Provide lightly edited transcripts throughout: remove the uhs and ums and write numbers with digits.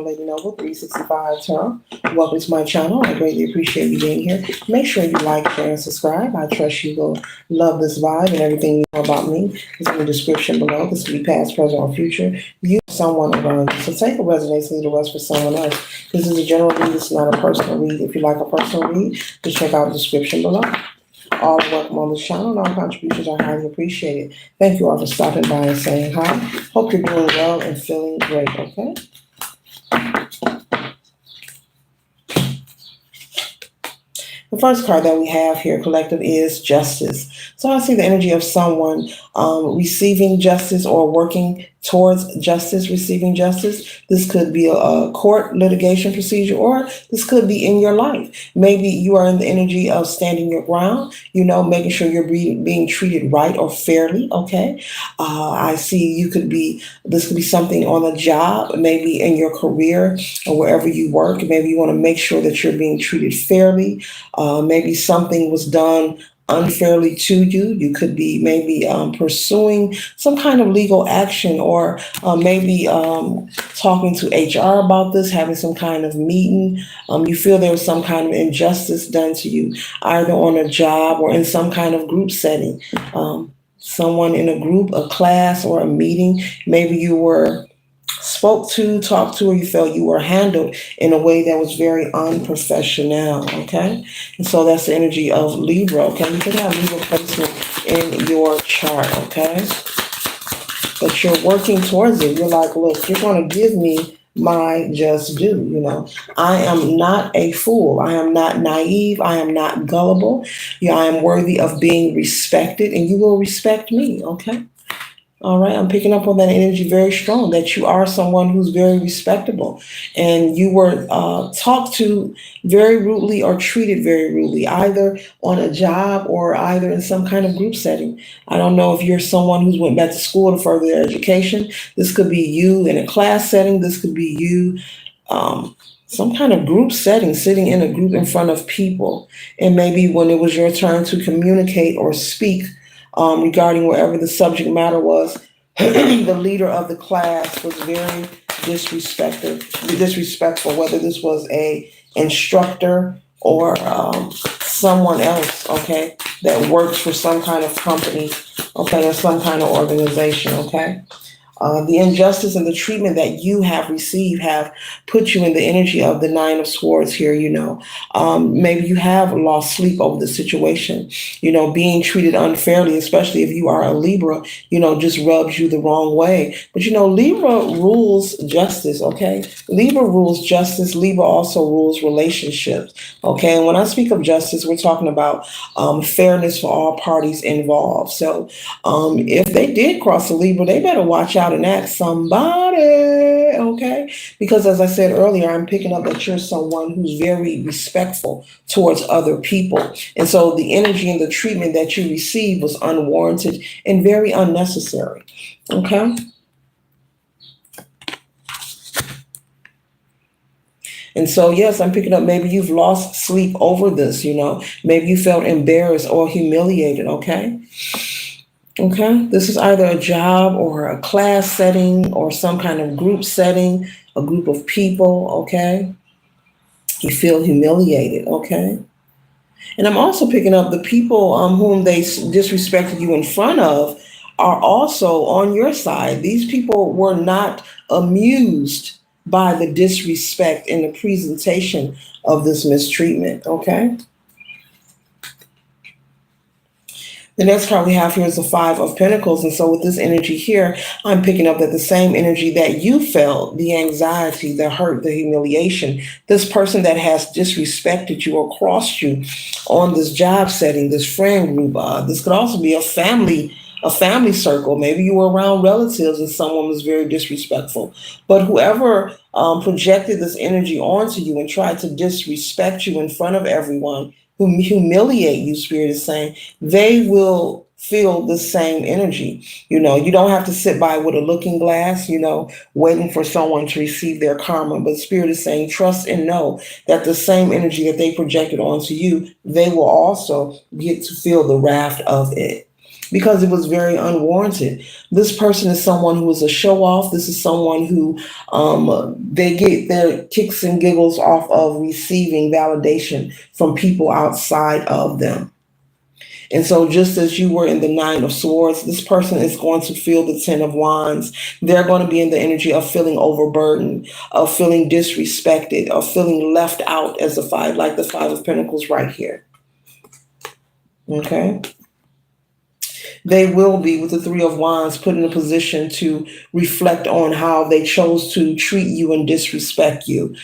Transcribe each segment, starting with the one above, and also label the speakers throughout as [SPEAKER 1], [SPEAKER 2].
[SPEAKER 1] Lady Noble 365 Tarot. Welcome to my channel. I greatly appreciate you being here. Make sure you like, share, and subscribe. I trust you will love this vibe, and everything you know about me is in the description below. This will be past, present, or future. You someone around you. So take what resonates, leave the rest for someone else. This is a general read. It's not a personal read. If you like a personal read, just check out the description below. All are welcome on this channel, and all contributions are highly appreciated. Thank you all for stopping by and saying hi. Hope you're doing well and feeling great, okay? The first card that we have here, collective, is justice. So I see the energy of someone receiving justice or working towards justice, receiving justice. This could be a court litigation procedure, or this could be in your life. Maybe you are in the energy of standing your ground, making sure you're being treated right or fairly, okay? I see this could be something on a job, maybe in your career or wherever you work. Maybe you want to make sure that you're being treated fairly. Maybe something was done unfairly to you. You could be maybe pursuing some kind of legal action, or maybe talking to HR about this, having some kind of meeting. You feel there was some kind of injustice done to you, either on a job or in some kind of group setting. Someone in a group, a class, or a meeting, maybe you were talked to, or you felt you were handled in a way that was very unprofessional, okay? And so that's the energy of Libra, okay? You could have Libra placement in your chart, okay? But you're working towards it. You're like, look, you're going to give me my just due, I am not a fool. I am not naive. I am not gullible. I am worthy of being respected, and you will respect me, okay? All right, I'm picking up on that energy very strong, that you are someone who's very respectable, and you were talked to very rudely or treated very rudely, either on a job or either in some kind of group setting. I don't know if you're someone who's went back to school to further their education. This could be you in a class setting. This could be you some kind of group setting, sitting in a group in front of people, and maybe when it was your turn to communicate or speak regarding wherever the subject matter was, the leader of the class was very disrespectful, whether this was a instructor or someone else, okay, that works for some kind of company, okay, or some kind of organization, okay. The injustice and the treatment that you have received have put you in the energy of the Nine of Swords here, Maybe you have lost sleep over the situation, being treated unfairly, especially if you are a Libra, just rubs you the wrong way. But, Libra rules justice, okay? Libra rules justice. Libra also rules relationships, okay? And when I speak of justice, we're talking about fairness for all parties involved. So if they did cross the Libra, they better watch out and ask somebody, okay? Because as I said earlier, I'm picking up that you're someone who's very respectful towards other people. And so the energy and the treatment that you received was unwarranted and very unnecessary, okay? And so, yes, I'm picking up, maybe you've lost sleep over this, Maybe you felt embarrassed or humiliated, okay? Okay, this is either a job or a class setting or some kind of group setting, a group of people, okay? You feel humiliated, okay? And I'm also picking up the people whom they disrespected you in front of are also on your side. These people were not amused by the disrespect in the presentation of this mistreatment, okay? The next card we have here is the Five of Pentacles. And so with this energy here, I'm picking up that the same energy that you felt, the anxiety, the hurt, the humiliation, this person that has disrespected you or crossed you on this job setting, this friend group, this could also be a family circle. Maybe you were around relatives and someone was very disrespectful. But whoever projected this energy onto you and tried to disrespect you in front of everyone, who humiliate you, Spirit is saying, they will feel the same energy. You don't have to sit by with a looking glass, waiting for someone to receive their karma. But Spirit is saying, trust and know that the same energy that they projected onto you, they will also get to feel the wrath of it. because it was very unwarranted. This person is someone who is a show off. This is someone who they get their kicks and giggles off of receiving validation from people outside of them. And so, just as you were in the Nine of Swords, this person is going to feel the Ten of Wands. They're going to be in the energy of feeling overburdened, of feeling disrespected, of feeling left out as a five, like the Five of Pentacles right here. Okay. They will be, with the Three of Wands, put in a position to reflect on how they chose to treat you and disrespect you.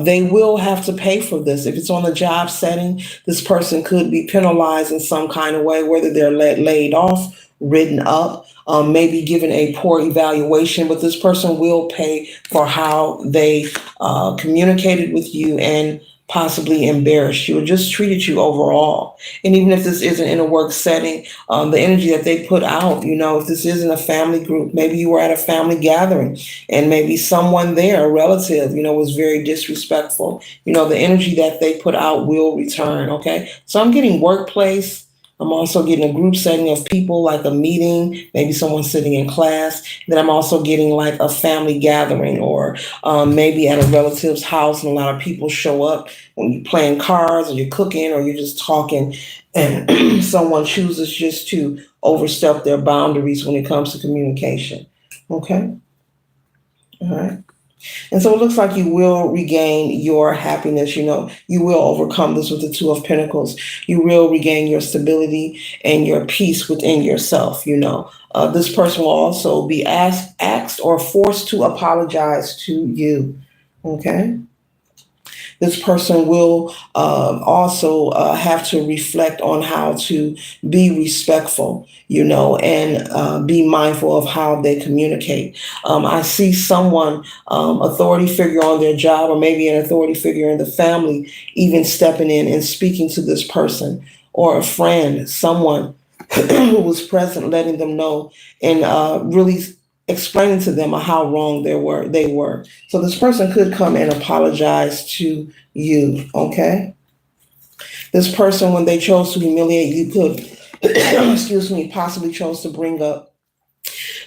[SPEAKER 1] They will have to pay for this. If it's on a job setting, this person could be penalized in some kind of way, whether they're laid off, written up, maybe given a poor evaluation, but this person will pay for how they communicated with you and possibly embarrassed you or just treated you overall. And even if this isn't in a work setting, the energy that they put out, if this isn't a family group, maybe you were at a family gathering and maybe someone there, a relative, was very disrespectful. The energy that they put out will return. Okay. So I'm getting workplace. I'm also getting a group setting of people, like a meeting, maybe someone sitting in class. Then I'm also getting like a family gathering, or maybe at a relative's house, and a lot of people show up when you're playing cards or you're cooking or you're just talking, and someone chooses just to overstep their boundaries when it comes to communication. Okay. All right. And so it looks like you will regain your happiness. You will overcome this with the Two of Pentacles. You will regain your stability and your peace within yourself. This person will also be asked or forced to apologize to you. Okay. This person will also have to reflect on how to be respectful, and be mindful of how they communicate. I see someone, authority figure on their job, or maybe an authority figure in the family, even stepping in and speaking to this person, or a friend, someone who was present, letting them know and really explaining to them how wrong they were. So this person could come and apologize to you. Okay. This person, when they chose to humiliate you, could excuse me, possibly chose to bring up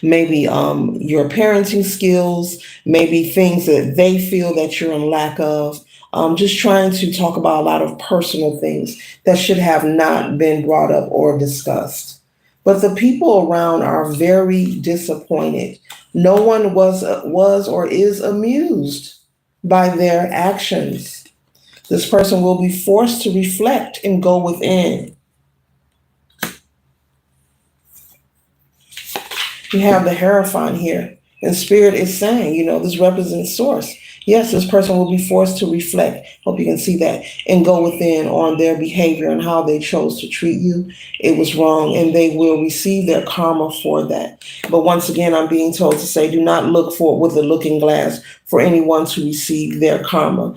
[SPEAKER 1] maybe your parenting skills, maybe things that they feel that you're in lack of. Just trying to talk about a lot of personal things that should have not been brought up or discussed. But the people around are very disappointed. No one was or is amused by their actions. This person will be forced to reflect and go within. You have the Hierophant here. And Spirit is saying, this represents Source. Yes, this person will be forced to reflect. Hope you can see that. And go within on their behavior and how they chose to treat you. It was wrong, and they will receive their karma for that. But once again, I'm being told to say, do not look for with a looking glass for anyone to receive their karma,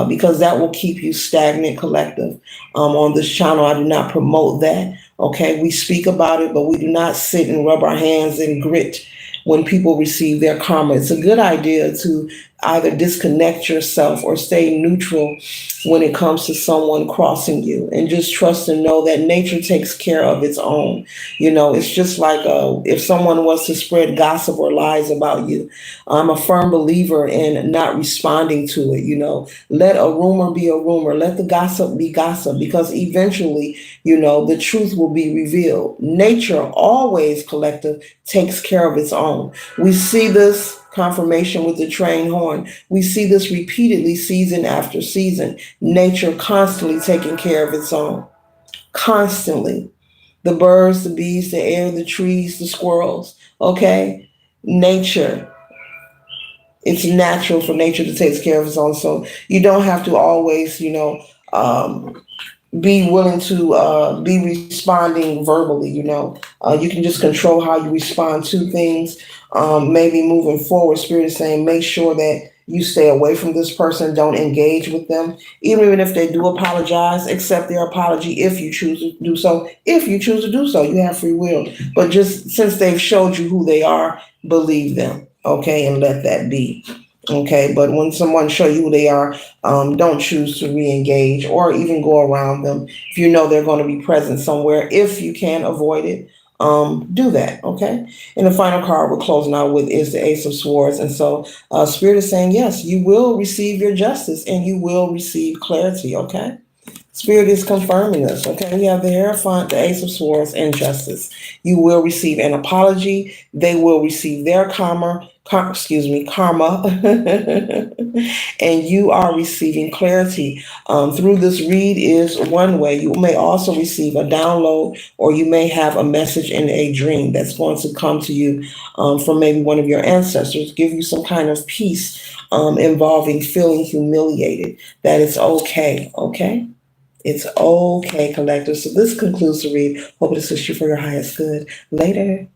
[SPEAKER 1] because that will keep you stagnant, collective. On this channel, I do not promote that. Okay, we speak about it, but we do not sit and rub our hands and grit when people receive their karma. It's a good idea to either disconnect yourself or stay neutral when it comes to someone crossing you, and just trust and know that nature takes care of its own. It's just like if someone was to spread gossip or lies about you, I'm a firm believer in not responding to it. Let a rumor be a rumor. Let the gossip be gossip, because eventually, the truth will be revealed. Nature always, collective, takes care of its own. We see this confirmation with the train horn. We see this repeatedly, season after season. Nature constantly taking care of its own. Constantly. The birds, the bees, the air, the trees, the squirrels. Okay? Nature. It's natural for nature to take care of its own. So you don't have to always, be willing to be responding verbally. You can just control how you respond to things. Maybe moving forward, Spirit is saying, make sure that you stay away from this person. Don't engage with them. Even if they do apologize, accept their apology if you choose to do so. If you choose to do so, you have free will. But just since they've showed you who they are, believe them. Okay, and let that be. Okay, but when someone show you who they are, don't choose to re-engage or even go around them if you know they're going to be present somewhere. If you can avoid it, do that, okay? And the final card we're closing out with is the Ace of Swords. And so Spirit is saying, yes, you will receive your justice and you will receive clarity, okay? Spirit is confirming this, okay? We have the Hierophant, the Ace of Swords, and Justice. You will receive an apology. They will receive their karma, and you are receiving clarity. Through this read is one way. You may also receive a download, or you may have a message in a dream that's going to come to you from maybe one of your ancestors, give you some kind of peace involving feeling humiliated, that it's okay, okay? It's okay, collector. So this concludes the read. Hope it assists you for your highest good. Later.